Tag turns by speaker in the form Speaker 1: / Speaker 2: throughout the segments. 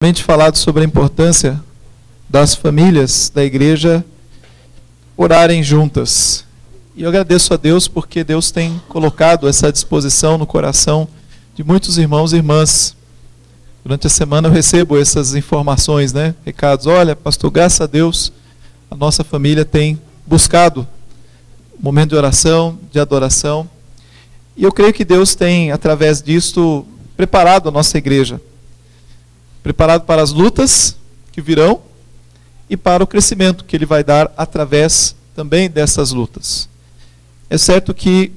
Speaker 1: Falado sobre a importância das famílias da igreja orarem juntas. E eu agradeço a Deus porque Deus tem colocado essa disposição no coração de muitos irmãos e irmãs. Durante a semana eu recebo essas informações, recados. Olha, pastor, graças a Deus, a nossa família tem buscado um momento de oração, de adoração. E eu creio que Deus tem, através disto, preparado a nossa igreja. Preparado para as lutas que virão e para o crescimento que Ele vai dar através também dessas lutas. É certo que,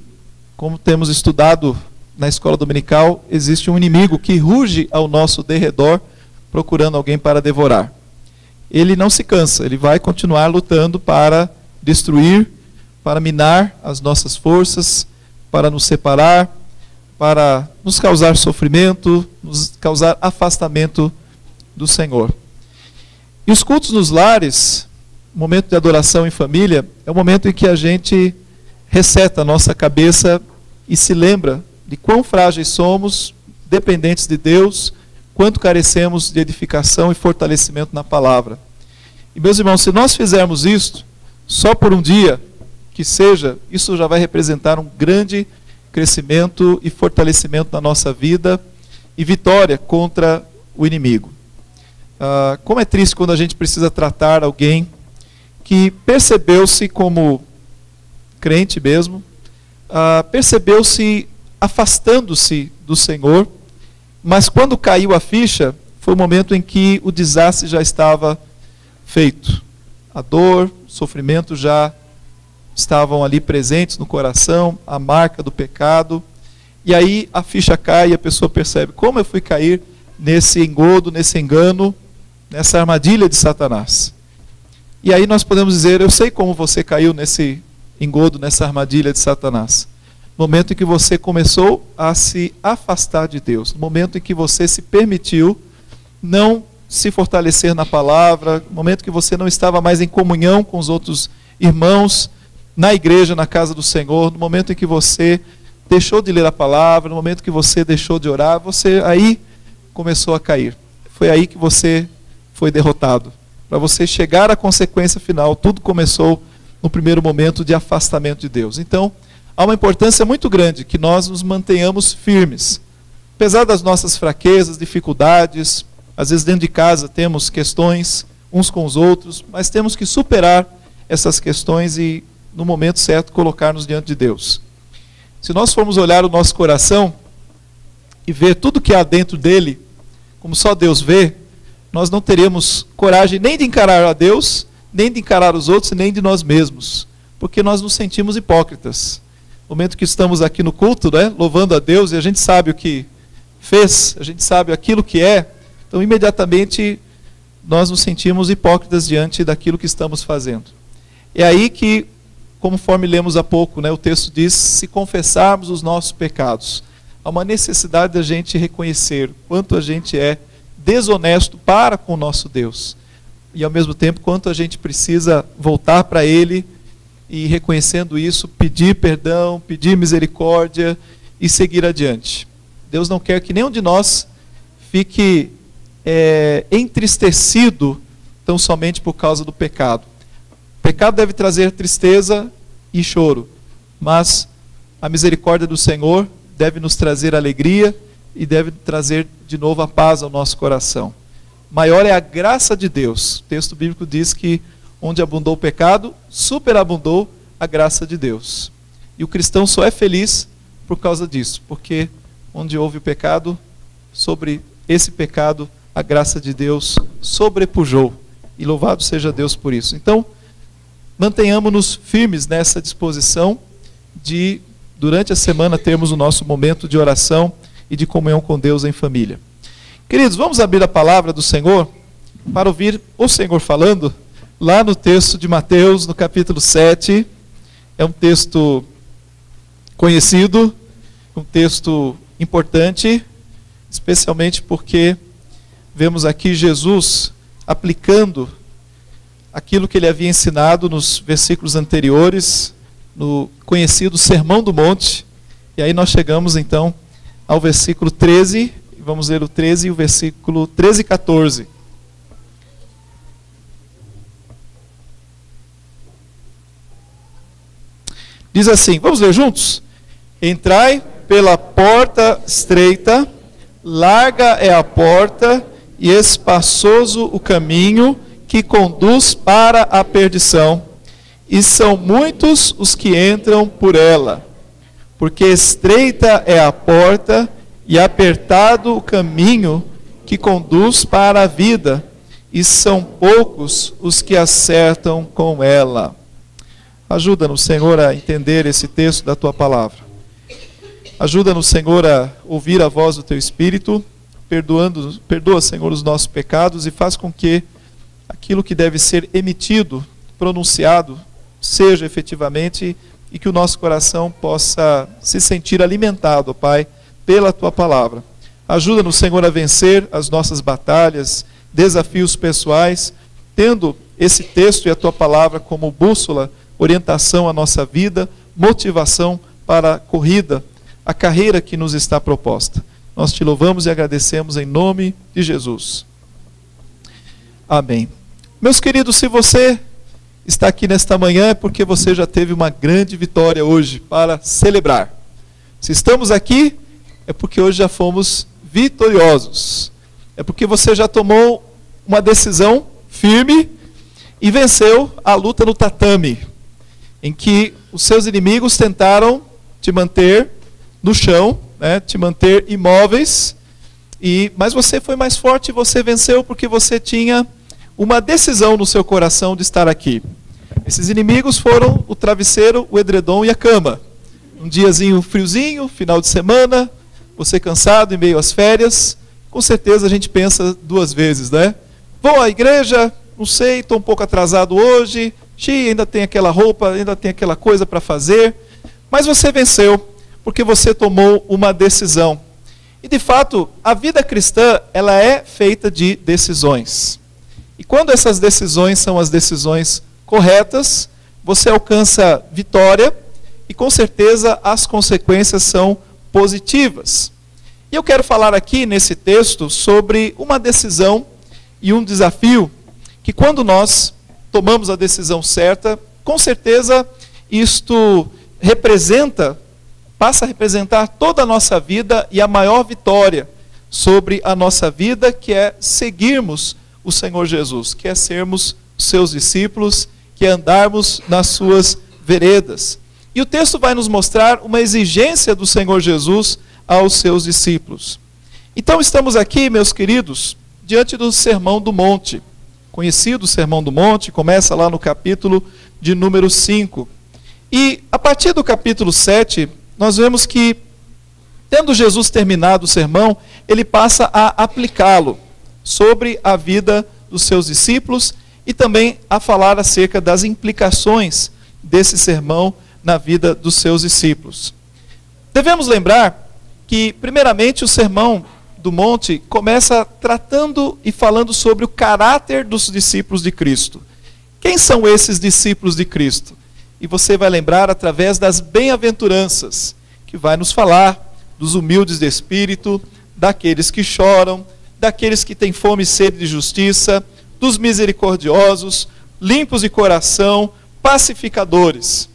Speaker 1: como temos estudado na escola dominical, existe um inimigo que ruge ao nosso derredor, procurando alguém para devorar. Ele não se cansa, ele vai continuar lutando para destruir, para minar as nossas forças, para nos separar, para nos causar sofrimento, nos causar afastamento do Senhor. E os cultos nos lares, o momento de adoração em família, é o momento em que a gente reseta a nossa cabeça e se lembra de quão frágeis somos, dependentes de Deus, quanto carecemos de edificação e fortalecimento na palavra. E meus irmãos, se nós fizermos isto, só por um dia, que seja, isso já vai representar um grande crescimento e fortalecimento na nossa vida e vitória contra o inimigo. Como é triste quando a gente precisa tratar alguém que percebeu-se como crente mesmo, percebeu-se afastando-se do Senhor, mas quando caiu a ficha, foi o momento em que o desastre já estava feito. A dor, o sofrimento já estavam ali presentes no coração, a marca do pecado, e aí a ficha cai e a pessoa percebe como eu fui cair nesse engodo, nesse engano, nessa armadilha de Satanás. E aí nós podemos dizer, eu sei como você caiu nesse engodo, nessa armadilha de Satanás. No momento em que você começou a se afastar de Deus, no momento em que você se permitiu não se fortalecer na palavra, no momento que você não estava mais em comunhão com os outros irmãos, na igreja, na casa do Senhor, no momento em que você deixou de ler a palavra, no momento que você deixou de orar, você aí começou a cair. Foi aí que você foi derrotado. Para você chegar à consequência final, tudo começou no primeiro momento de afastamento de Deus. Então, há uma importância muito grande que nós nos mantenhamos firmes. Apesar das nossas fraquezas, dificuldades, às vezes dentro de casa temos questões uns com os outros, mas temos que superar essas questões e no momento certo, colocar-nos diante de Deus. Se nós formos olhar o nosso coração e ver tudo que há dentro dele, como só Deus vê, nós não teremos coragem nem de encarar a Deus, nem de encarar os outros, nem de nós mesmos, porque nós nos sentimos hipócritas. No momento que estamos aqui no culto, louvando a Deus, e a gente sabe o que fez, a gente sabe aquilo que é, então imediatamente nós nos sentimos hipócritas diante daquilo que estamos fazendo. É aí que, conforme lemos há pouco, o texto diz, se confessarmos os nossos pecados, há uma necessidade da gente reconhecer quanto a gente é desonesto para com o nosso Deus. E ao mesmo tempo, quanto a gente precisa voltar para Ele e, reconhecendo isso, pedir perdão, pedir misericórdia e seguir adiante. Deus não quer que nenhum de nós fique entristecido tão somente por causa do pecado. O pecado deve trazer tristeza e choro, mas a misericórdia do Senhor deve nos trazer alegria e deve trazer de novo a paz ao nosso coração. Maior é a graça de Deus. O texto bíblico diz que onde abundou o pecado, superabundou a graça de Deus. E o cristão só é feliz por causa disso, porque onde houve o pecado, sobre esse pecado, a graça de Deus sobrepujou. E louvado seja Deus por isso. Então, mantenhamos-nos firmes nessa disposição de, durante a semana, termos o nosso momento de oração e de comunhão com Deus em família. Queridos, vamos abrir a palavra do Senhor para ouvir o Senhor falando lá no texto de Mateus, no capítulo 7. É um texto conhecido, um texto importante, especialmente porque vemos aqui Jesus aplicando aquilo que ele havia ensinado nos versículos anteriores, no conhecido Sermão do Monte. E aí nós chegamos então ao versículo 13, vamos ler o 13 e o versículo 13 e 14. Diz assim, vamos ler juntos? Entrai pela porta estreita, larga é a porta e espaçoso o caminho que conduz para a perdição, e são muitos os que entram por ela. Porque estreita é a porta e apertado o caminho que conduz para a vida, e são poucos os que acertam com ela. Ajuda-nos, Senhor, a entender esse texto da Tua palavra. Ajuda-nos, Senhor, a ouvir a voz do Teu Espírito, perdoa, Senhor, os nossos pecados e faz com que aquilo que deve ser emitido, pronunciado, seja efetivamente e que o nosso coração possa se sentir alimentado, Pai, pela Tua palavra. Ajuda-nos, Senhor, a vencer as nossas batalhas, desafios pessoais, tendo esse texto e a Tua palavra como bússola, orientação à nossa vida, motivação para a corrida, a carreira que nos está proposta. Nós Te louvamos e agradecemos em nome de Jesus. Amém. Meus queridos, se você está aqui nesta manhã é porque você já teve uma grande vitória hoje para celebrar. Se estamos aqui é porque hoje já fomos vitoriosos. É porque você já tomou uma decisão firme e venceu a luta no tatame, em que os seus inimigos tentaram te manter no chão, né, te manter imóveis, mas você foi mais forte e você venceu porque você tinha uma decisão no seu coração de estar aqui. Esses inimigos foram o travesseiro, o edredom e a cama. Um diazinho friozinho, final de semana, você cansado em meio às férias, com certeza a gente pensa duas vezes, né? Vou à igreja, não sei, estou um pouco atrasado hoje, ainda tem aquela roupa, ainda tem aquela coisa para fazer, mas você venceu, porque você tomou uma decisão. E de fato, a vida cristã, ela é feita de decisões. E quando essas decisões são as decisões corretas, você alcança vitória e com certeza as consequências são positivas. E eu quero falar aqui nesse texto sobre uma decisão e um desafio que quando nós tomamos a decisão certa, com certeza isto passa a representar toda a nossa vida e a maior vitória sobre a nossa vida, que é seguirmos o Senhor Jesus, que é sermos seus discípulos, que é andarmos nas suas veredas. E o texto vai nos mostrar uma exigência do Senhor Jesus aos seus discípulos. Então estamos aqui, meus queridos, diante do Sermão do Monte. Conhecido o Sermão do Monte, começa lá no capítulo de número 5. E a partir do capítulo 7, nós vemos que, tendo Jesus terminado o sermão, ele passa a aplicá-lo sobre a vida dos seus discípulos e também a falar acerca das implicações desse sermão na vida dos seus discípulos. Devemos lembrar que, primeiramente, o Sermão do Monte começa tratando e falando sobre o caráter dos discípulos de Cristo. Quem são esses discípulos de Cristo? E você vai lembrar através das bem-aventuranças, que vai nos falar dos humildes de espírito, daqueles que choram, daqueles que têm fome e sede de justiça, dos misericordiosos, limpos de coração, pacificadores.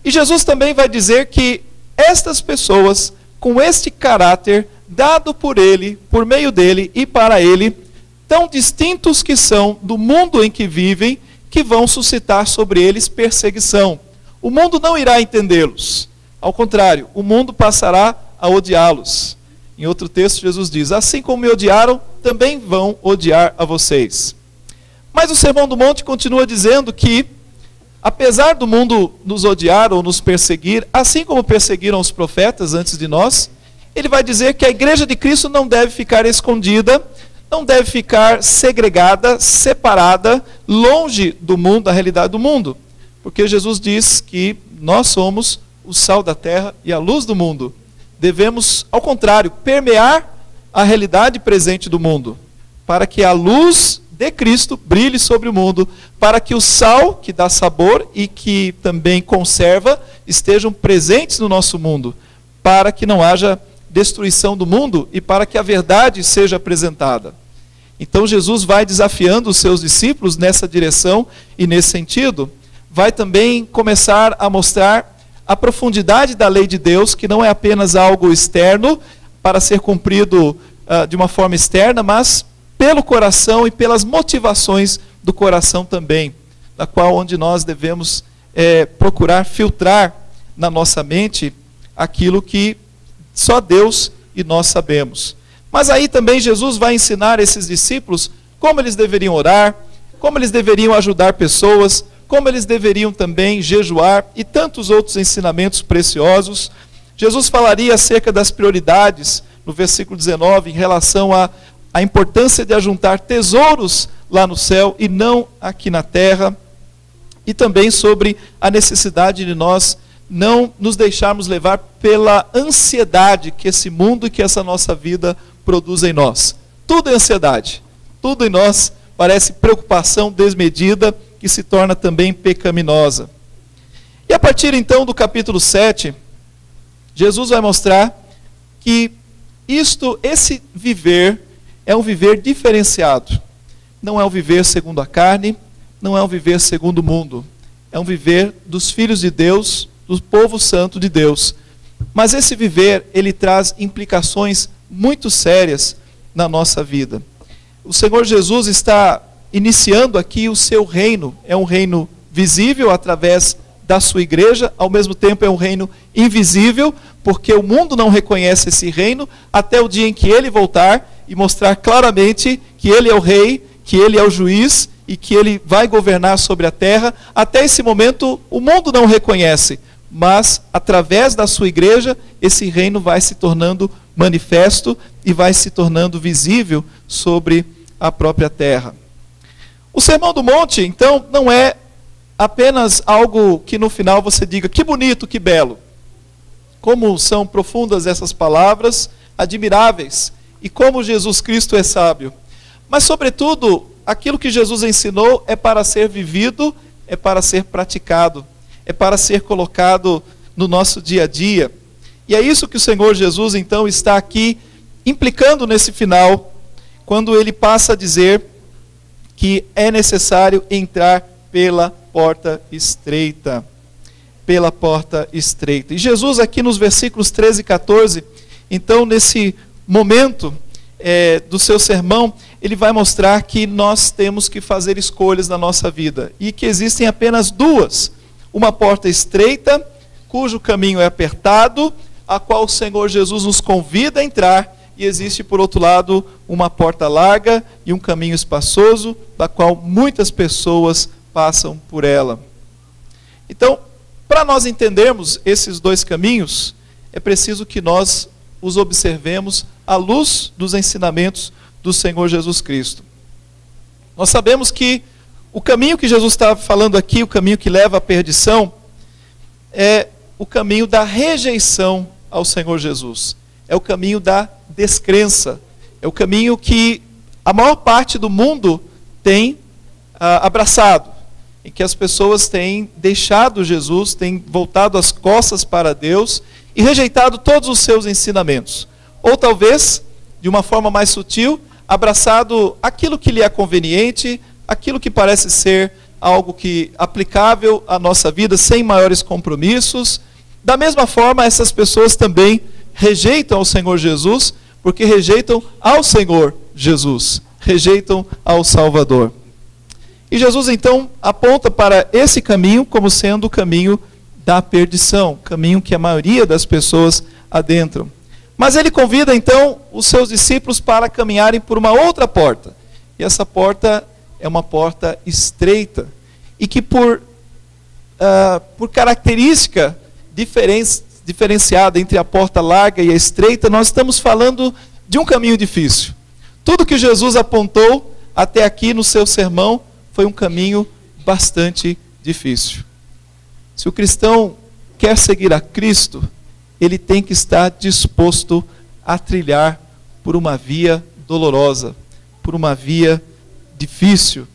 Speaker 1: E Jesus também vai dizer que estas pessoas, com este caráter dado por ele, por meio dele e para ele, tão distintos que são do mundo em que vivem, que vão suscitar sobre eles perseguição. O mundo não irá entendê-los. Ao contrário, o mundo passará a odiá-los. Em outro texto, Jesus diz, assim como me odiaram, também vão odiar a vocês. Mas o Sermão do Monte continua dizendo que, apesar do mundo nos odiar ou nos perseguir, assim como perseguiram os profetas antes de nós, ele vai dizer que a igreja de Cristo não deve ficar escondida, não deve ficar segregada, separada, longe do mundo, da realidade do mundo. Porque Jesus diz que nós somos o sal da terra e a luz do mundo. Devemos, ao contrário, permear a realidade presente do mundo, para que a luz de Cristo brilhe sobre o mundo, para que o sal, que dá sabor e que também conserva, estejam presentes no nosso mundo, para que não haja destruição do mundo e para que a verdade seja apresentada. Então Jesus vai desafiando os seus discípulos nessa direção e nesse sentido. Vai também começar a mostrar a profundidade da lei de Deus, que não é apenas algo externo para ser cumprido de uma forma externa, mas pelo coração e pelas motivações do coração também, da qual onde nós devemos procurar filtrar na nossa mente aquilo que só Deus e nós sabemos. Mas aí também Jesus vai ensinar esses discípulos como eles deveriam orar, como eles deveriam ajudar pessoas, como eles deveriam também jejuar e tantos outros ensinamentos preciosos. Jesus falaria acerca das prioridades, no versículo 19, em relação à importância de ajuntar tesouros lá no céu e não aqui na terra, e também sobre a necessidade de nós não nos deixarmos levar pela ansiedade que esse mundo e que essa nossa vida produz em nós. Tudo é ansiedade, tudo em nós parece preocupação desmedida, que se torna também pecaminosa. E a partir então do capítulo 7, Jesus vai mostrar que esse viver é um viver diferenciado. Não é um viver segundo a carne, não é um viver segundo o mundo. É um viver dos filhos de Deus, do povo santo de Deus. Mas esse viver, ele traz implicações muito sérias na nossa vida. O Senhor Jesus está iniciando aqui o seu reino. É um reino visível através da sua igreja, ao mesmo tempo é um reino invisível, porque o mundo não reconhece esse reino, até o dia em que ele voltar e mostrar claramente que ele é o rei, que ele é o juiz e que ele vai governar sobre a terra. Até esse momento o mundo não reconhece, mas através da sua igreja esse reino vai se tornando manifesto e vai se tornando visível sobre a própria terra. O Sermão do Monte, então, não é apenas algo que no final você diga, que bonito, que belo. Como são profundas essas palavras, admiráveis, e como Jesus Cristo é sábio. Mas, sobretudo, aquilo que Jesus ensinou é para ser vivido, é para ser praticado, é para ser colocado no nosso dia a dia. E é isso que o Senhor Jesus, então, está aqui implicando nesse final, quando ele passa a dizer que é necessário entrar pela porta estreita. Pela porta estreita. E Jesus aqui nos versículos 13 e 14, então nesse momento do seu sermão, ele vai mostrar que nós temos que fazer escolhas na nossa vida. E que existem apenas duas. Uma porta estreita, cujo caminho é apertado, a qual o Senhor Jesus nos convida a entrar. E existe, por outro lado, uma porta larga e um caminho espaçoso, da qual muitas pessoas passam por ela. Então, para nós entendermos esses dois caminhos, é preciso que nós os observemos à luz dos ensinamentos do Senhor Jesus Cristo. Nós sabemos que o caminho que Jesus está falando aqui, o caminho que leva à perdição, é o caminho da rejeição ao Senhor Jesus. É o caminho da descrença. É o caminho que a maior parte do mundo tem abraçado, em que as pessoas têm deixado Jesus, têm voltado as costas para Deus e rejeitado todos os seus ensinamentos. Ou talvez, de uma forma mais sutil, abraçado aquilo que lhe é conveniente, aquilo que parece ser algo que aplicável à nossa vida, sem maiores compromissos. Da mesma forma, essas pessoas também rejeitam o Senhor Jesus, porque rejeitam ao Senhor Jesus, rejeitam ao Salvador. E Jesus então aponta para esse caminho como sendo o caminho da perdição, caminho que a maioria das pessoas adentram. Mas ele convida então os seus discípulos para caminharem por uma outra porta. E essa porta é uma porta estreita, e que por característica diferenciada entre a porta larga e a estreita, nós estamos falando de um caminho difícil. Tudo que Jesus apontou até aqui no seu sermão foi um caminho bastante difícil. Se o cristão quer seguir a Cristo, ele tem que estar disposto a trilhar por uma via dolorosa, por uma via difícil.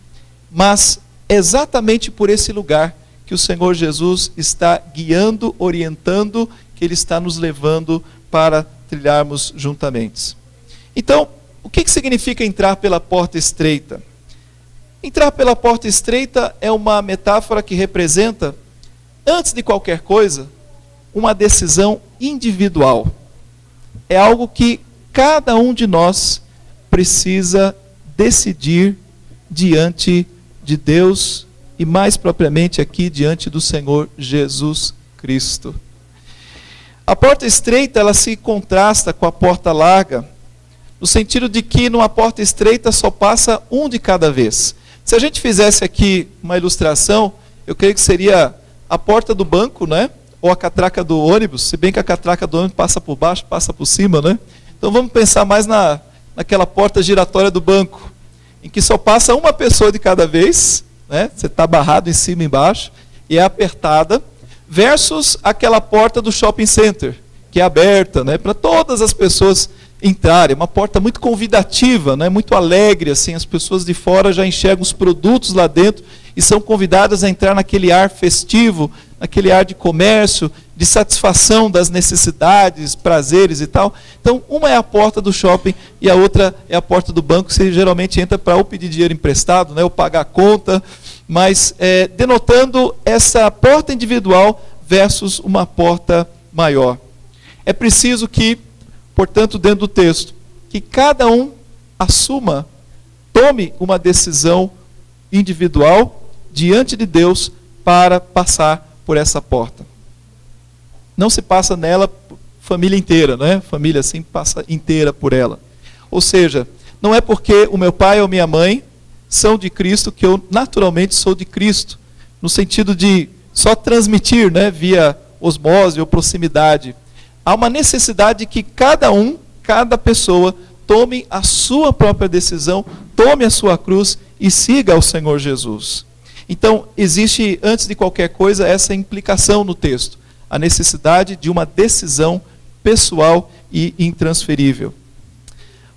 Speaker 1: Mas é exatamente por esse lugar que o Senhor Jesus está guiando, orientando, que Ele está nos levando para trilharmos juntamente. Então, o que significa entrar pela porta estreita? Entrar pela porta estreita é uma metáfora que representa, antes de qualquer coisa, uma decisão individual. É algo que cada um de nós precisa decidir diante de Deus e mais propriamente aqui diante do Senhor Jesus Cristo. A porta estreita, ela se contrasta com a porta larga, no sentido de que numa porta estreita só passa um de cada vez. Se a gente fizesse aqui uma ilustração, eu creio que seria a porta do banco, né? Ou a catraca do ônibus, se bem que a catraca do ônibus passa por baixo, passa por cima, né? Então vamos pensar mais naquela porta giratória do banco, em que só passa uma pessoa de cada vez, né? Você está barrado em cima e embaixo, e é apertada, versus aquela porta do shopping center, que é aberta, né? Para todas as pessoas entrarem. Uma porta muito convidativa, né? Muito alegre, assim, as pessoas de fora já enxergam os produtos lá dentro e são convidadas a entrar naquele ar festivo, naquele ar de comércio, de satisfação das necessidades, prazeres e tal. Então, uma é a porta do shopping e a outra é a porta do banco, que você geralmente entra para ou pedir dinheiro emprestado, né, ou pagar a conta, mas denotando essa porta individual versus uma porta maior. É preciso que, portanto, dentro do texto, que cada um assuma, tome uma decisão individual diante de Deus para passar por essa porta. Não se passa nela família inteira, né? Família assim passa inteira por ela. Ou seja, não é porque o meu pai ou minha mãe são de Cristo que eu naturalmente sou de Cristo, no sentido de só transmitir, né, via osmose ou proximidade. Há uma necessidade de que cada pessoa tome a sua própria decisão, tome a sua cruz e siga ao Senhor Jesus. Então, existe, antes de qualquer coisa, essa implicação no texto. A necessidade de uma decisão pessoal e intransferível.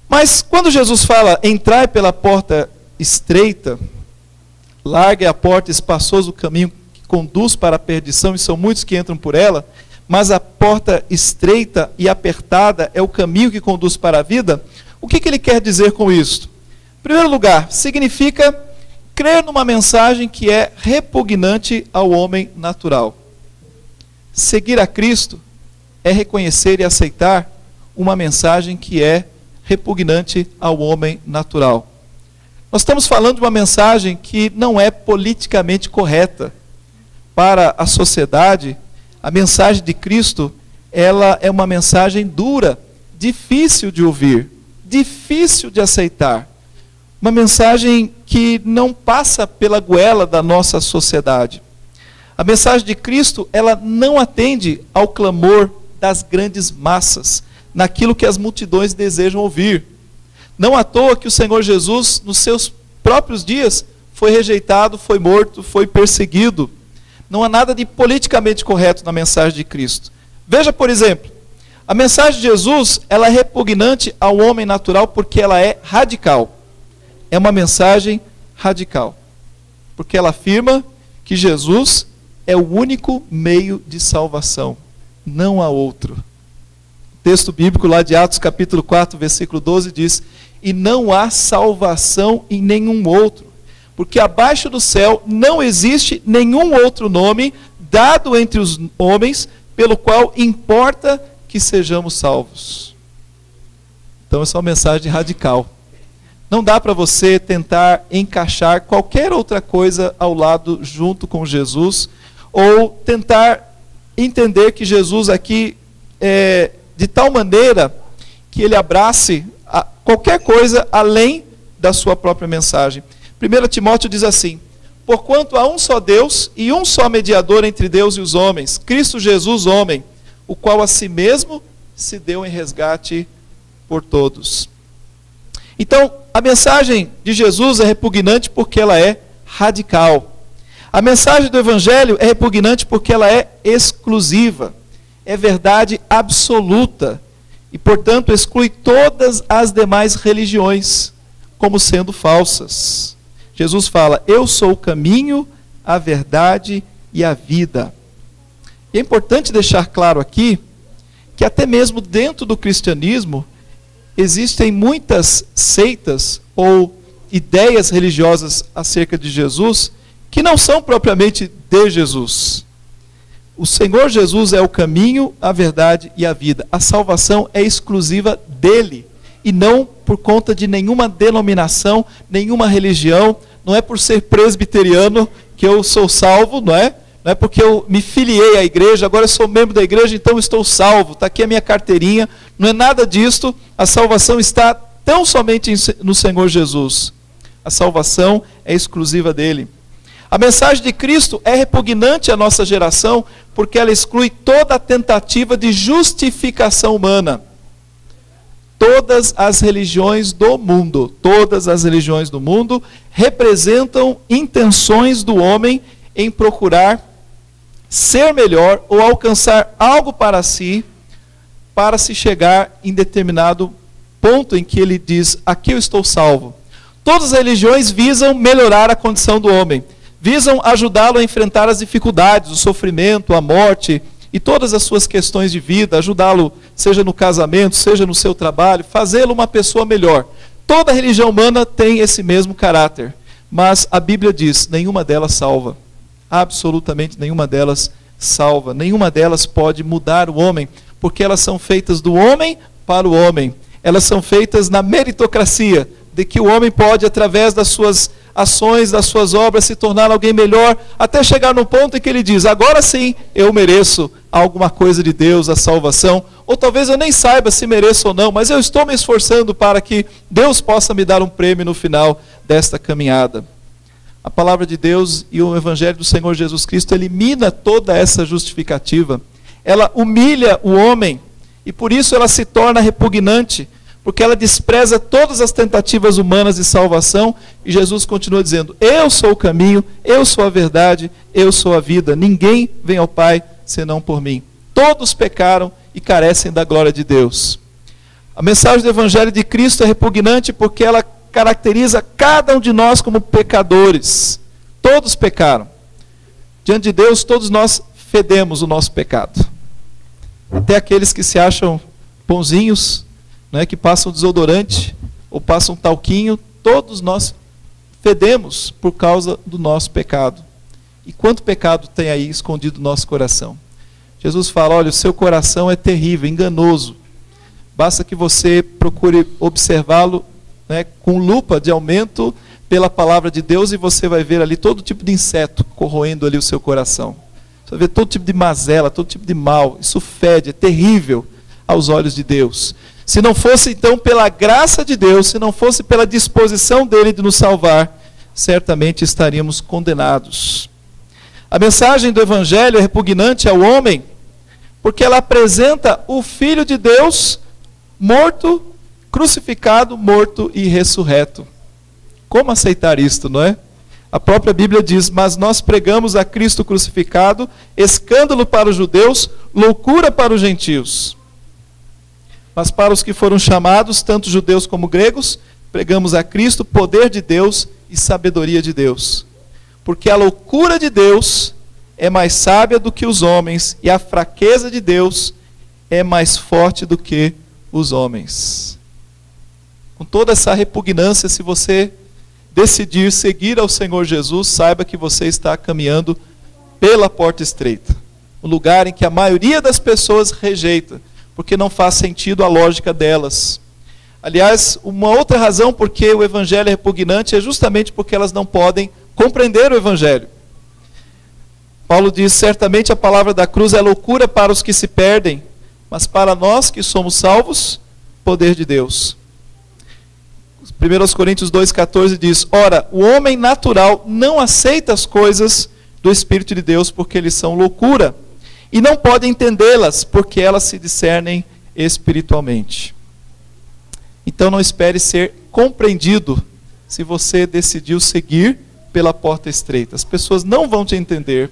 Speaker 1: Mas, quando Jesus fala, entrai pela porta estreita, larga é a porta, espaçoso o caminho que conduz para a perdição, e são muitos que entram por ela, mas a porta estreita e apertada é o caminho que conduz para a vida, o que ele quer dizer com isso? Em primeiro lugar, significa crer numa mensagem que é repugnante ao homem natural. Seguir a Cristo é reconhecer e aceitar uma mensagem que é repugnante ao homem natural. Nós estamos falando de uma mensagem que não é politicamente correta. Para a sociedade, a mensagem de Cristo, ela é uma mensagem dura, difícil de ouvir, difícil de aceitar. Uma mensagem que não passa pela goela da nossa sociedade. A mensagem de Cristo, ela não atende ao clamor das grandes massas, naquilo que as multidões desejam ouvir. Não à toa que o Senhor Jesus, nos seus próprios dias, foi rejeitado, foi morto, foi perseguido. Não há nada de politicamente correto na mensagem de Cristo. Veja, por exemplo, a mensagem de Jesus, ela é repugnante ao homem natural porque ela é radical. É uma mensagem radical. Porque ela afirma que Jesus é o único meio de salvação. Não há outro. O texto bíblico lá de Atos capítulo 4, versículo 12 diz: e não há salvação em nenhum outro, porque abaixo do céu não existe nenhum outro nome dado entre os homens, pelo qual importa que sejamos salvos. Então essa é uma mensagem radical. Não dá para você tentar encaixar qualquer outra coisa ao lado junto com Jesus, ou tentar entender que Jesus aqui é de tal maneira que ele abrace qualquer coisa além da sua própria mensagem. 1 Timóteo diz assim: porquanto há um só Deus e um só mediador entre Deus e os homens, Cristo Jesus, homem, o qual a si mesmo se deu em resgate por todos. Então, a mensagem de Jesus é repugnante porque ela é radical. A mensagem do Evangelho é repugnante porque ela é exclusiva. É verdade absoluta. E, portanto, exclui todas as demais religiões como sendo falsas. Jesus fala: eu sou o caminho, a verdade e a vida. E é importante deixar claro aqui que até mesmo dentro do cristianismo existem muitas seitas ou ideias religiosas acerca de Jesus que não são propriamente de Jesus. O Senhor Jesus é o caminho, a verdade e a vida. A salvação é exclusiva dele e não por conta de nenhuma denominação, nenhuma religião. Não é por ser presbiteriano que eu sou salvo, não é? Não é porque eu me filiei à igreja, agora eu sou membro da igreja, então estou salvo. Está aqui a minha carteirinha. Não é nada disto. A salvação está tão somente no Senhor Jesus. A salvação é exclusiva dele. A mensagem de Cristo é repugnante à nossa geração, porque ela exclui toda a tentativa de justificação humana. Todas as religiões do mundo representam intenções do homem em procurar ser melhor ou alcançar algo para si chegar em determinado ponto em que ele diz, aqui eu estou salvo. Todas as religiões visam melhorar a condição do homem, visam ajudá-lo a enfrentar as dificuldades, o sofrimento, a morte e todas as suas questões de vida, ajudá-lo, seja no casamento, seja no seu trabalho, fazê-lo uma pessoa melhor. Toda religião humana tem esse mesmo caráter, mas a Bíblia diz, nenhuma delas salva. Absolutamente nenhuma delas salva. Nenhuma delas pode mudar o homem, porque elas são feitas do homem para o homem. Elas são feitas na meritocracia, de que o homem pode, através das suas ações, das suas obras, se tornar alguém melhor, até chegar no ponto em que ele diz, agora sim, eu mereço alguma coisa de Deus, a salvação, ou talvez eu nem saiba se mereço ou não, mas eu estou me esforçando para que Deus possa me dar um prêmio no final desta caminhada. A palavra de Deus e o Evangelho do Senhor Jesus Cristo elimina toda essa justificativa. Ela humilha o homem e por isso ela se torna repugnante, porque ela despreza todas as tentativas humanas de salvação, e Jesus continua dizendo, eu sou o caminho, eu sou a verdade, eu sou a vida, ninguém vem ao Pai senão por mim. Todos pecaram e carecem da glória de Deus. A mensagem do Evangelho de Cristo é repugnante porque ela caracteriza cada um de nós como pecadores. Todos pecaram. Diante de Deus, todos nós fedemos o nosso pecado. Até aqueles que se acham bonzinhos, não é, que passam desodorante ou passam talquinho, todos nós fedemos por causa do nosso pecado. E quanto pecado tem aí escondido no nosso coração? Jesus fala, olha, o seu coração é terrível, enganoso. Basta que você procure observá-lo, né, com lupa de aumento pela palavra de Deus, e você vai ver ali todo tipo de inseto corroendo ali o seu coração. Você vai ver todo tipo de mazela, todo tipo de mal. Isso fede, é terrível aos olhos de Deus. Se não fosse então pela graça de Deus, se não fosse pela disposição dele de nos salvar, certamente estaríamos condenados. A mensagem do Evangelho é repugnante ao homem, porque ela apresenta o Filho de Deus morto, crucificado, morto e ressurreto. Como aceitar isto, não é? A própria Bíblia diz, mas nós pregamos a Cristo crucificado, escândalo para os judeus, loucura para os gentios. Mas para os que foram chamados, tanto judeus como gregos, pregamos a Cristo, poder de Deus e sabedoria de Deus. Porque a loucura de Deus é mais sábia do que os homens, e a fraqueza de Deus é mais forte do que os homens. Com toda essa repugnância, se você decidir seguir ao Senhor Jesus, saiba que você está caminhando pela porta estreita. Um lugar em que a maioria das pessoas rejeita, porque não faz sentido a lógica delas. Aliás, uma outra razão porque o Evangelho é repugnante é justamente porque elas não podem compreender o Evangelho. Paulo diz, certamente a palavra da cruz é loucura para os que se perdem, mas para nós que somos salvos, poder de Deus. 1 Coríntios 2,14 diz, ora, o homem natural não aceita as coisas do Espírito de Deus porque eles são loucura, e não pode entendê-las, porque elas se discernem espiritualmente. Então não espere ser compreendido se você decidiu seguir pela porta estreita. As pessoas não vão te entender,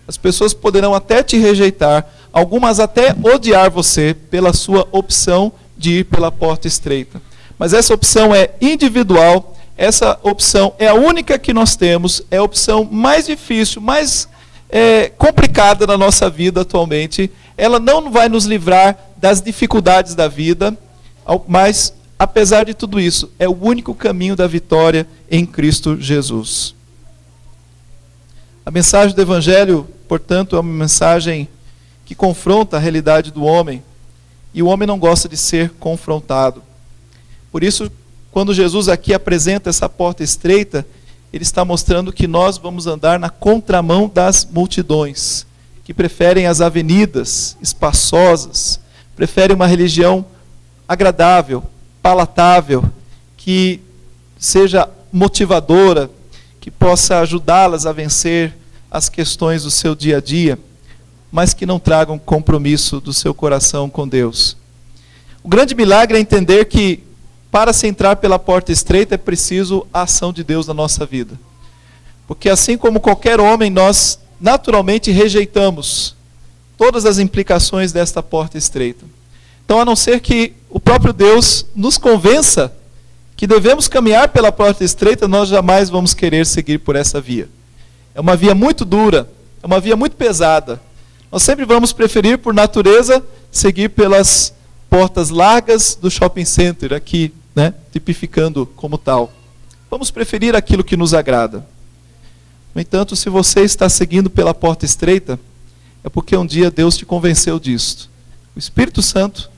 Speaker 1: as pessoas poderão até te rejeitar, algumas até odiar você pela sua opção de ir pela porta estreita. Mas essa opção é individual, essa opção é a única que nós temos, é a opção mais difícil, mais complicada na nossa vida atualmente. Ela não vai nos livrar das dificuldades da vida, mas, apesar de tudo isso, é o único caminho da vitória em Cristo Jesus. A mensagem do Evangelho, portanto, é uma mensagem que confronta a realidade do homem, e o homem não gosta de ser confrontado. Por isso, quando Jesus aqui apresenta essa porta estreita, ele está mostrando que nós vamos andar na contramão das multidões, que preferem as avenidas espaçosas, preferem uma religião agradável, palatável, que seja motivadora, que possa ajudá-las a vencer as questões do seu dia a dia, mas que não tragam compromisso do seu coração com Deus. O grande milagre é entender que, para se entrar pela porta estreita, é preciso a ação de Deus na nossa vida. Porque assim como qualquer homem, nós naturalmente rejeitamos todas as implicações desta porta estreita. Então, a não ser que o próprio Deus nos convença que devemos caminhar pela porta estreita, nós jamais vamos querer seguir por essa via. É uma via muito dura, é uma via muito pesada. Nós sempre vamos preferir, por natureza, seguir pelas portas largas do shopping center, aqui, né, tipificando como tal. Vamos preferir aquilo que nos agrada. No entanto, se você está seguindo pela porta estreita, é porque um dia Deus te convenceu disso. O Espírito Santo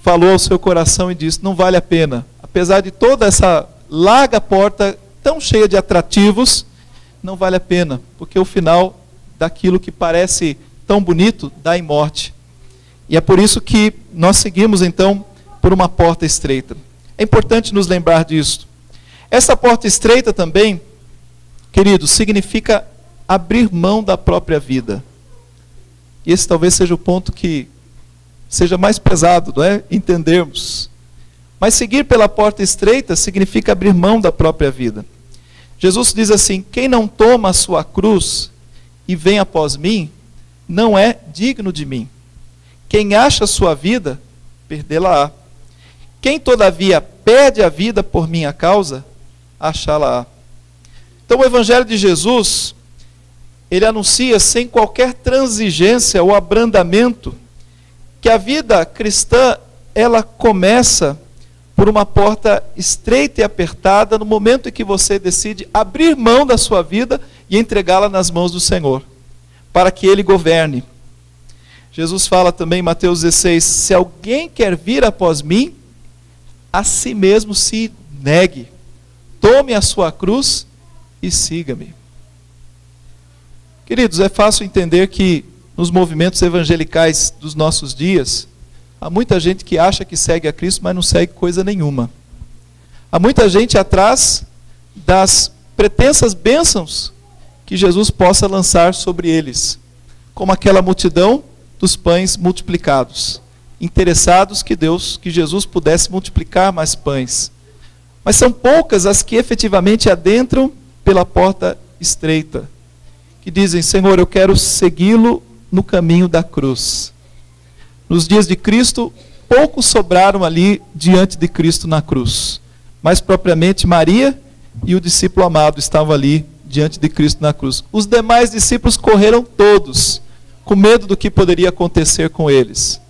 Speaker 1: falou ao seu coração e disse: não vale a pena. Apesar de toda essa larga porta tão cheia de atrativos, não vale a pena, porque o final daquilo que parece tão bonito dá em morte. E é por isso que nós seguimos então por uma porta estreita. É importante nos lembrar disso. Essa porta estreita também, queridos, significa abrir mão da própria vida. E esse talvez seja o ponto que seja mais pesado, não é? Entendermos. Mas seguir pela porta estreita significa abrir mão da própria vida. Jesus diz assim: quem não toma a sua cruz e vem após mim, não é digno de mim. Quem acha a sua vida, perdê-la-á. Quem todavia perde a vida por minha causa, achá-la-á. Então o Evangelho de Jesus, ele anuncia sem qualquer transigência ou abrandamento, que a vida cristã, ela começa por uma porta estreita e apertada no momento em que você decide abrir mão da sua vida e entregá-la nas mãos do Senhor, para que Ele governe. Jesus fala também em Mateus 16, se alguém quer vir após mim, a si mesmo se negue, tome a sua cruz e siga-me. Queridos, é fácil entender que nos movimentos evangelicais dos nossos dias, há muita gente que acha que segue a Cristo, mas não segue coisa nenhuma. Há muita gente atrás das pretensas bênçãos que Jesus possa lançar sobre eles, como aquela multidão dos pães multiplicados, interessados que Jesus pudesse multiplicar mais pães. Mas são poucas as que efetivamente adentram pela porta estreita, que dizem: Senhor, eu quero segui-lo no caminho da cruz. Nos dias de Cristo, poucos sobraram ali diante de Cristo na cruz. Mais propriamente, Maria e o discípulo amado estavam ali diante de Cristo na cruz. Os demais discípulos correram todos, com medo do que poderia acontecer com eles.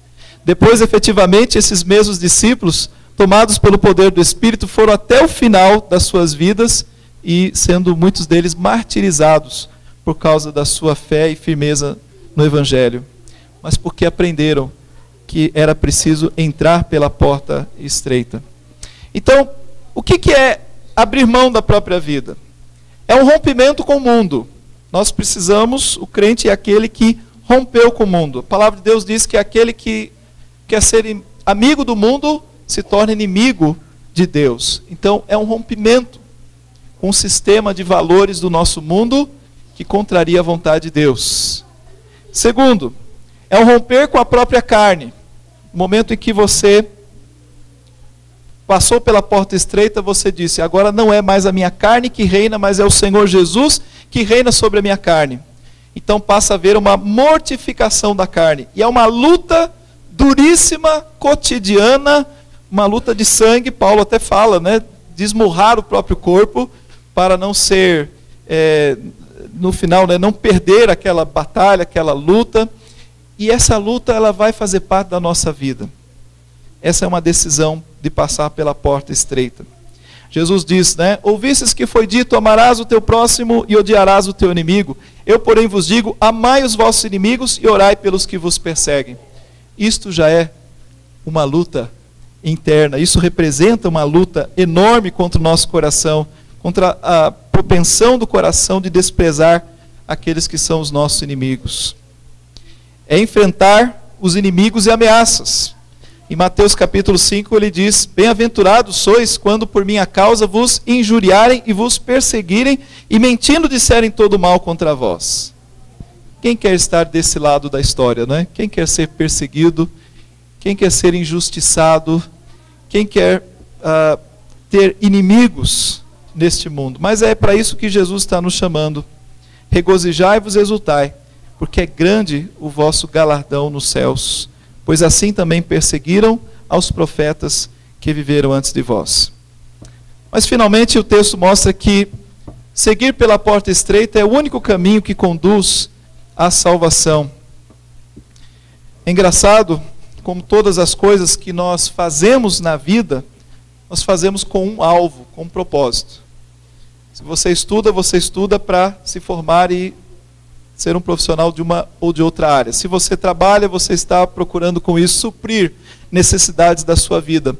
Speaker 1: Depois, efetivamente, esses mesmos discípulos, tomados pelo poder do Espírito, foram até o final das suas vidas e sendo muitos deles martirizados por causa da sua fé e firmeza no Evangelho. Mas porque aprenderam que era preciso entrar pela porta estreita. Então, o que é abrir mão da própria vida? É um rompimento com o mundo. Nós precisamos, o crente é aquele que rompeu com o mundo. A palavra de Deus diz que aquele que quer ser amigo do mundo se torna inimigo de Deus. Então, é um rompimento com o sistema de valores do nosso mundo que contraria a vontade de Deus. Segundo, é um romper com a própria carne. No momento em que você passou pela porta estreita, você disse: agora não é mais a minha carne que reina, mas é o Senhor Jesus que reina sobre a minha carne. Então passa a haver uma mortificação da carne. E é uma luta duríssima, cotidiana, uma luta de sangue. Paulo até fala, né, de esmurrar o próprio corpo para não ser, no final, né, não perder aquela batalha, aquela luta. E essa luta, ela vai fazer parte da nossa vida. Essa é uma decisão de passar pela porta estreita. Jesus diz, né? Ouvistes que foi dito, amarás o teu próximo e odiarás o teu inimigo. Eu, porém, vos digo, amai os vossos inimigos e orai pelos que vos perseguem. Isto já é uma luta interna. Isso representa uma luta enorme contra o nosso coração, contra a propensão do coração de desprezar aqueles que são os nossos inimigos. É enfrentar os inimigos e ameaças. Em Mateus capítulo 5 ele diz, bem-aventurados sois quando por minha causa vos injuriarem e vos perseguirem e mentindo disserem todo mal contra vós. Quem quer estar desse lado da história, não é? Quem quer ser perseguido? Quem quer ser injustiçado? Quem quer ter inimigos neste mundo? Mas é para isso que Jesus está nos chamando. Regozijai-vos e exultai, porque é grande o vosso galardão nos céus, pois assim também perseguiram aos profetas que viveram antes de vós. Mas finalmente o texto mostra que seguir pela porta estreita é o único caminho que conduz à salvação. É engraçado, como todas as coisas que nós fazemos na vida, nós fazemos com um alvo, com um propósito. Se você estuda para se formar e ser um profissional de uma ou de outra área. Se você trabalha, você está procurando com isso suprir necessidades da sua vida.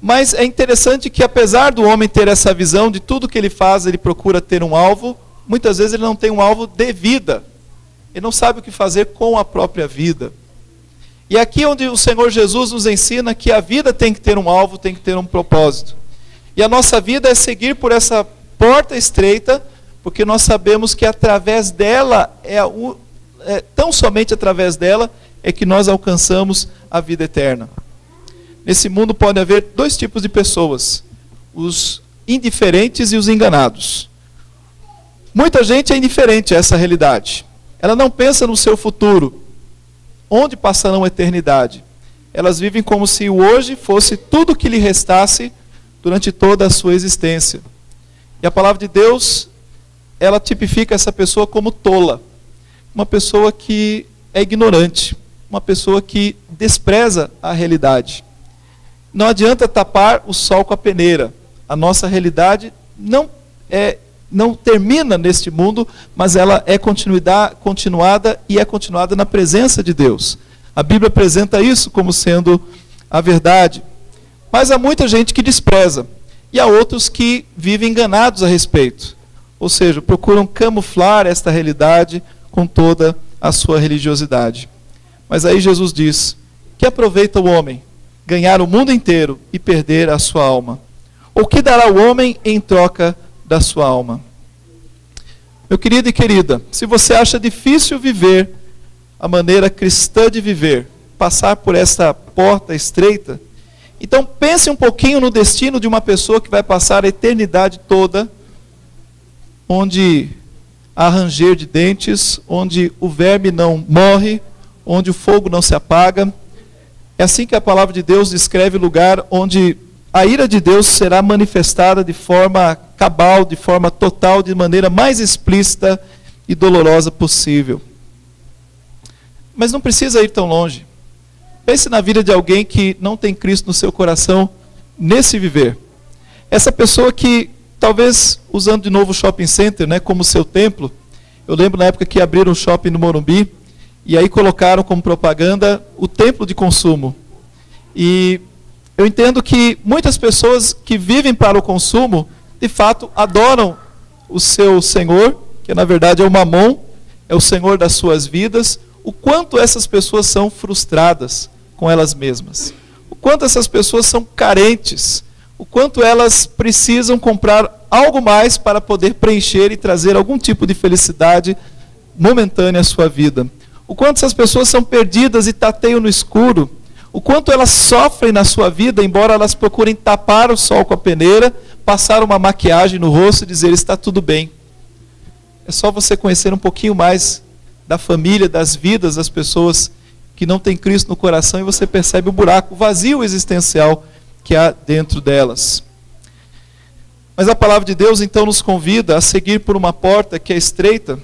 Speaker 1: Mas é interessante que apesar do homem ter essa visão de tudo que ele faz, ele procura ter um alvo, muitas vezes ele não tem um alvo de vida. Ele não sabe o que fazer com a própria vida. E aqui onde o Senhor Jesus nos ensina que a vida tem que ter um alvo, tem que ter um propósito. E a nossa vida é seguir por essa porta estreita, porque nós sabemos que através dela, tão somente através dela, é que nós alcançamos a vida eterna. Nesse mundo pode haver dois tipos de pessoas, os indiferentes e os enganados. Muita gente é indiferente a essa realidade. Ela não pensa no seu futuro, onde passarão a eternidade. Elas vivem como se o hoje fosse tudo o que lhe restasse durante toda a sua existência. E a palavra de Deus, ela tipifica essa pessoa como tola, uma pessoa que é ignorante, uma pessoa que despreza a realidade. Não adianta tapar o sol com a peneira. A nossa realidade não termina neste mundo, mas ela é continuada e é continuada na presença de Deus. A Bíblia apresenta isso como sendo a verdade. Mas há muita gente que despreza, e há outros que vivem enganados a respeito. Ou seja, procuram camuflar esta realidade com toda a sua religiosidade. Mas aí Jesus diz, que aproveita o homem ganhar o mundo inteiro e perder a sua alma? Ou que dará o homem em troca da sua alma? Meu querido e querida, se você acha difícil viver a maneira cristã de viver, passar por esta porta estreita, então pense um pouquinho no destino de uma pessoa que vai passar a eternidade toda onde há ranger de dentes, onde o verme não morre, onde o fogo não se apaga. É assim que a palavra de Deus descreve o lugar onde a ira de Deus será manifestada de forma cabal, de forma total, de maneira mais explícita e dolorosa possível. Mas não precisa ir tão longe. Pense na vida de alguém que não tem Cristo no seu coração nesse viver. Essa pessoa que, talvez usando de novo o shopping center, né, como seu templo. Eu lembro na época que abriram um shopping no Morumbi, e aí colocaram como propaganda o templo de consumo. E eu entendo que muitas pessoas que vivem para o consumo, de fato, adoram o seu Senhor, que na verdade é o Mamon, é o Senhor das suas vidas. O quanto essas pessoas são frustradas com elas mesmas. O quanto essas pessoas são carentes. O quanto elas precisam comprar algo mais para poder preencher e trazer algum tipo de felicidade momentânea à sua vida. O quanto essas pessoas são perdidas e tateiam no escuro. O quanto elas sofrem na sua vida, embora elas procurem tapar o sol com a peneira, passar uma maquiagem no rosto e dizer, está tudo bem. É só você conhecer um pouquinho mais da família, das vidas das pessoas que não têm Cristo no coração, e você percebe o buraco, o vazio existencial que há dentro delas. Mas a palavra de Deus então nos convida a seguir por uma porta que é estreita,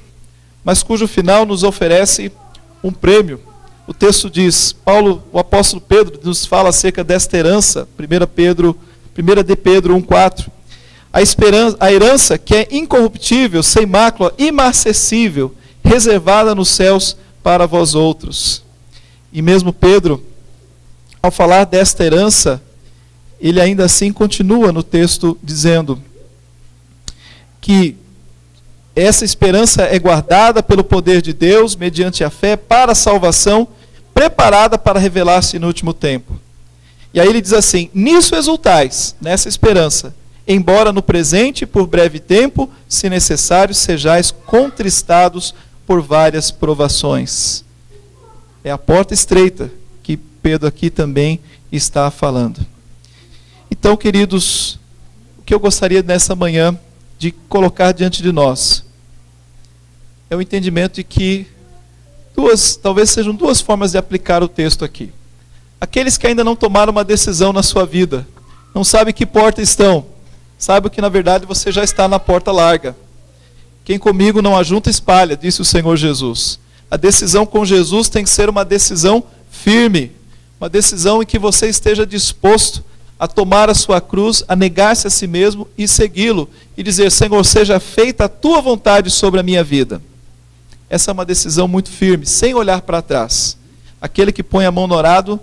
Speaker 1: mas cujo final nos oferece um prêmio. O texto diz, o apóstolo Pedro nos fala acerca desta herança, 1 de Pedro 1,4. A herança que é incorruptível, sem mácula, imarcessível, reservada nos céus para vós outros. E mesmo Pedro, ao falar desta herança, ele ainda assim continua no texto dizendo que essa esperança é guardada pelo poder de Deus, mediante a fé, para a salvação, preparada para revelar-se no último tempo. E aí ele diz assim, nisso exultais, nessa esperança, embora no presente, por breve tempo, se necessário, sejais contristados por várias provações. É a porta estreita que Pedro aqui também está falando. Então, queridos, o que eu gostaria nessa manhã de colocar diante de nós é o entendimento de que talvez sejam duas formas de aplicar o texto aqui. Aqueles que ainda não tomaram uma decisão na sua vida, não sabem que porta estão, saibam que na verdade você já está na porta larga. Quem comigo não ajunta espalha, disse o Senhor Jesus. A decisão com Jesus tem que ser uma decisão firme, uma decisão em que você esteja disposto a tomar a sua cruz, a negar-se a si mesmo e segui-lo, e dizer, Senhor, seja feita a tua vontade sobre a minha vida. Essa é uma decisão muito firme, sem olhar para trás. Aquele que põe a mão no arado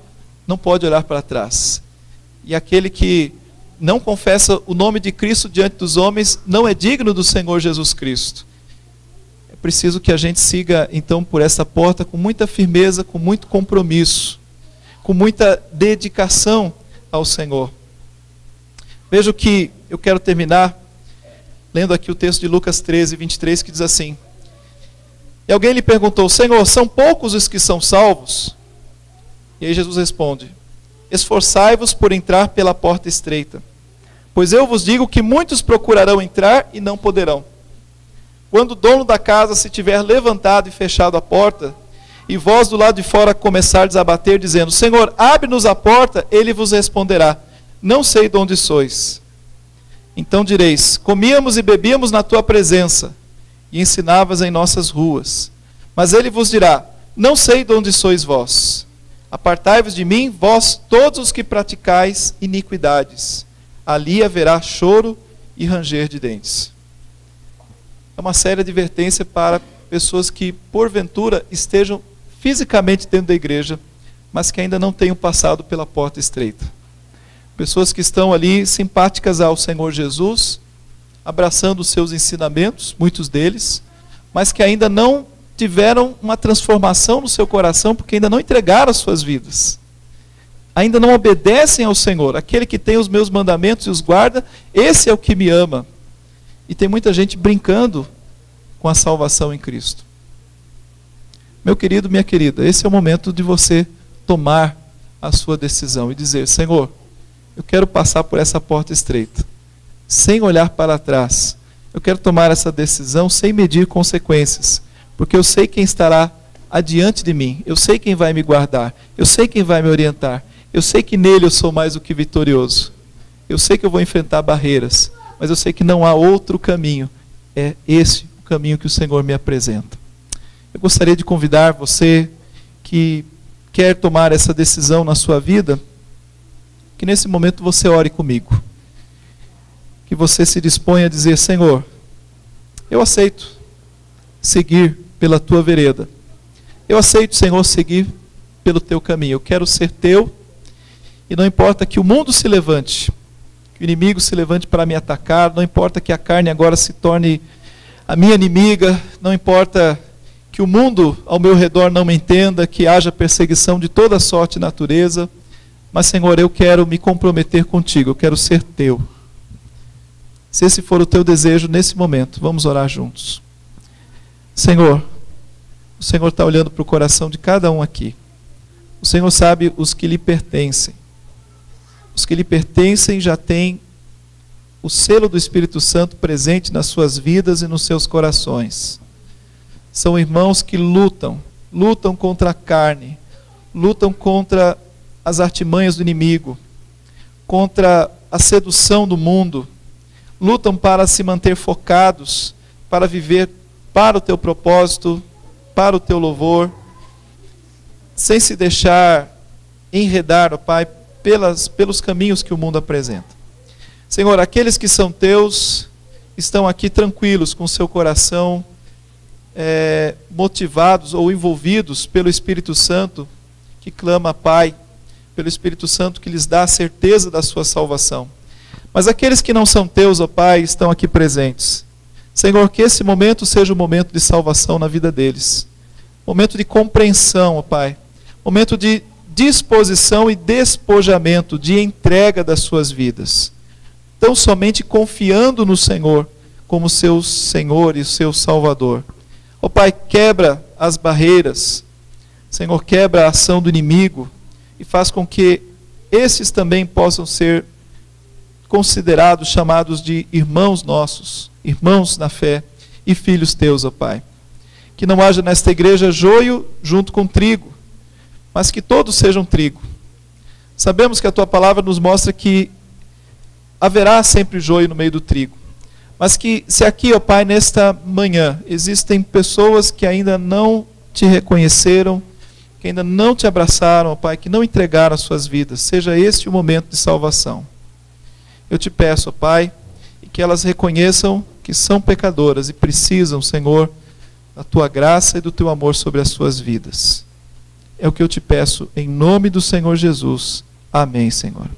Speaker 1: não pode olhar para trás. E aquele que não confessa o nome de Cristo diante dos homens não é digno do Senhor Jesus Cristo. É preciso que a gente siga então por essa porta com muita firmeza, com muito compromisso, com muita dedicação ao Senhor. Veja que eu quero terminar lendo aqui o texto de Lucas 13, 23, que diz assim: e alguém lhe perguntou, Senhor, são poucos os que são salvos? E aí Jesus responde, esforçai-vos por entrar pela porta estreita, pois eu vos digo que muitos procurarão entrar e não poderão. Quando o dono da casa se tiver levantado e fechado a porta, e vós do lado de fora começardes a bater, dizendo, Senhor, abre-nos a porta, ele vos responderá, não sei de onde sois. Então direis, comíamos e bebíamos na tua presença, e ensinavas em nossas ruas. Mas ele vos dirá, não sei de onde sois vós. Apartai-vos de mim, vós todos os que praticais iniquidades. Ali haverá choro e ranger de dentes. É uma séria advertência para pessoas que, porventura, estejam fisicamente dentro da igreja, mas que ainda não tenham passado pela porta estreita. Pessoas que estão ali simpáticas ao Senhor Jesus, abraçando os seus ensinamentos, muitos deles, mas que ainda não tiveram uma transformação no seu coração, porque ainda não entregaram as suas vidas. Ainda não obedecem ao Senhor. Aquele que tem os meus mandamentos e os guarda, esse é o que me ama. E tem muita gente brincando com a salvação em Cristo. Meu querido, minha querida, esse é o momento de você tomar a sua decisão e dizer, Senhor, eu quero passar por essa porta estreita, sem olhar para trás. Eu quero tomar essa decisão sem medir consequências, porque eu sei quem estará adiante de mim, eu sei quem vai me guardar, eu sei quem vai me orientar, eu sei que nele eu sou mais do que vitorioso, eu sei que eu vou enfrentar barreiras, mas eu sei que não há outro caminho, é esse o caminho que o Senhor me apresenta. Eu gostaria de convidar você que quer tomar essa decisão na sua vida, que nesse momento você ore comigo, que você se disponha a dizer, Senhor, eu aceito seguir pela tua vereda, eu aceito, Senhor, seguir pelo teu caminho, eu quero ser teu, e não importa que o mundo se levante, que o inimigo se levante para me atacar, não importa que a carne agora se torne a minha inimiga, não importa que o mundo ao meu redor não me entenda, que haja perseguição de toda sorte e natureza, mas, Senhor, eu quero me comprometer contigo, eu quero ser teu. Se esse for o teu desejo nesse momento, vamos orar juntos. Senhor, o Senhor está olhando para o coração de cada um aqui. O Senhor sabe os que lhe pertencem. Os que lhe pertencem já têm o selo do Espírito Santo presente nas suas vidas e nos seus corações. São irmãos que lutam contra a carne, lutam contra as artimanhas do inimigo, contra a sedução do mundo, lutam para se manter focados, para viver para o teu propósito, para o teu louvor, sem se deixar enredar, ó Pai, pelos caminhos que o mundo apresenta. Senhor, aqueles que são teus estão aqui tranquilos, com seu coração motivados ou envolvidos pelo Espírito Santo, que clama Pai, pelo Espírito Santo que lhes dá a certeza da sua salvação. Mas aqueles que não são teus, ó Pai, estão aqui presentes. Senhor, que esse momento seja um momento de salvação na vida deles. Momento de compreensão, ó Pai. Momento de disposição e despojamento, de entrega das suas vidas. Tão somente confiando no Senhor como seu Senhor e seu Salvador. Ó Pai, quebra as barreiras. Senhor, quebra a ação do inimigo e faz com que esses também possam ser considerados, chamados de irmãos nossos, irmãos na fé e filhos teus, ó Pai. Que não haja nesta igreja joio junto com trigo, mas que todos sejam trigo. Sabemos que a tua palavra nos mostra que haverá sempre joio no meio do trigo, mas que se aqui, ó Pai, nesta manhã, existem pessoas que ainda não te reconheceram, que ainda não te abraçaram, ó Pai, que não entregaram as suas vidas, seja este o momento de salvação. Eu te peço, ó Pai, que elas reconheçam que são pecadoras e precisam, Senhor, da tua graça e do teu amor sobre as suas vidas. É o que eu te peço em nome do Senhor Jesus. Amém, Senhor.